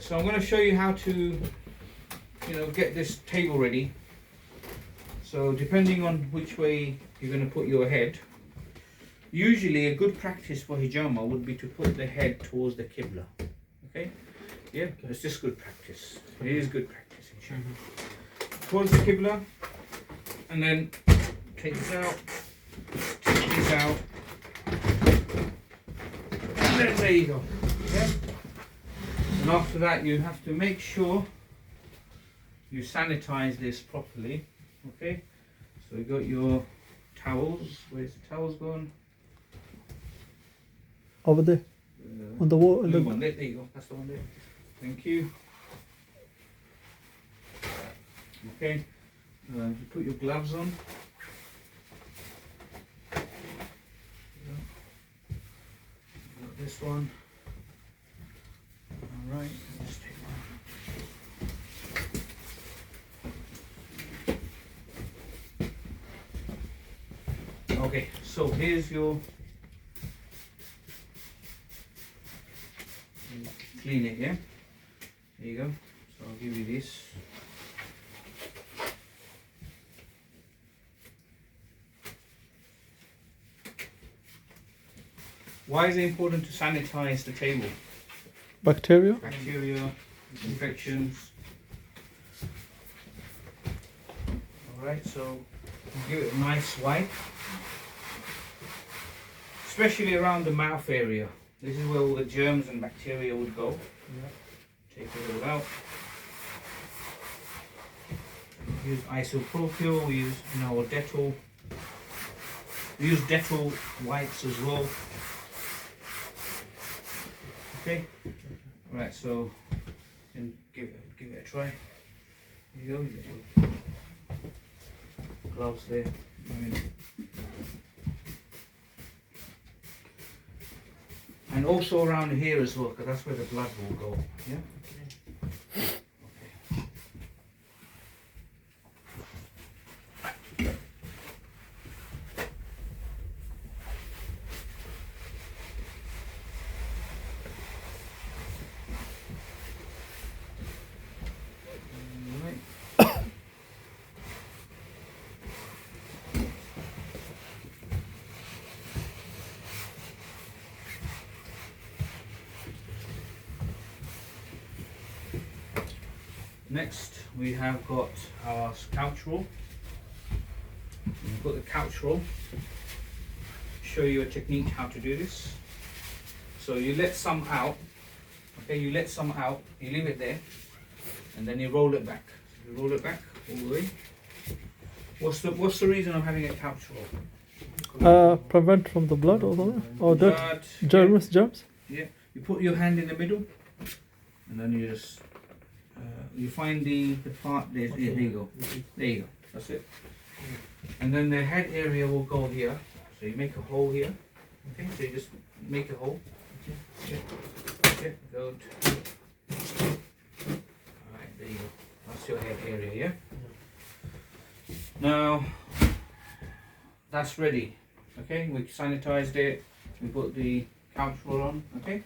So I'm going to show you how to, get this table ready. So depending on which way you're going to put your head, usually a good practice for hijama would be to put the head towards the Qibla. Okay? Yeah, it's just good practice. It is good practice, inshallah. Towards the Qibla, and then take this out, take this out, and then there you go. Yeah? And after that, you have to make sure you sanitize this properly. Okay, so you got your towels. Where's the towels gone? Over there, on the wall. Blue one. There you go. That's the one there. Thank you. Okay, you put your gloves on. Got this one. All right. Let's take one. Okay, so here's your. Clean it, yeah? There you go. So I'll give you this. Why is it important to sanitize the table? Bacteria. Bacteria, infections. Alright, so give it a nice wipe. Especially around the mouth area. This is where all the germs and bacteria would go. Take it all out. We use isopropyl, we use or Dettol. We use Dettol wipes as well. Okay. Right, so and give it a try. There you go. You get your gloves there. And also around here as well, because that's where the blood will go. Yeah? Okay. Next, we have got our couch roll. We've got the couch roll. Show you a technique how to do this. So you let some out. Okay, you let some out. You leave it there, and then you roll it back. You roll it back all the way. What's the reason of having a couch roll? Prevent from the blood or Blood, germs. Yeah. You put your hand in the middle, and then you just. You find the part there. There you go. There you go. That's it. And then the head area will go here. So you make a hole here. Okay. So you just make a hole. Okay. Good. All right. There you go. That's your head area. Yeah. Now that's ready. Okay. We sanitized it. We put the couch roll on. Okay.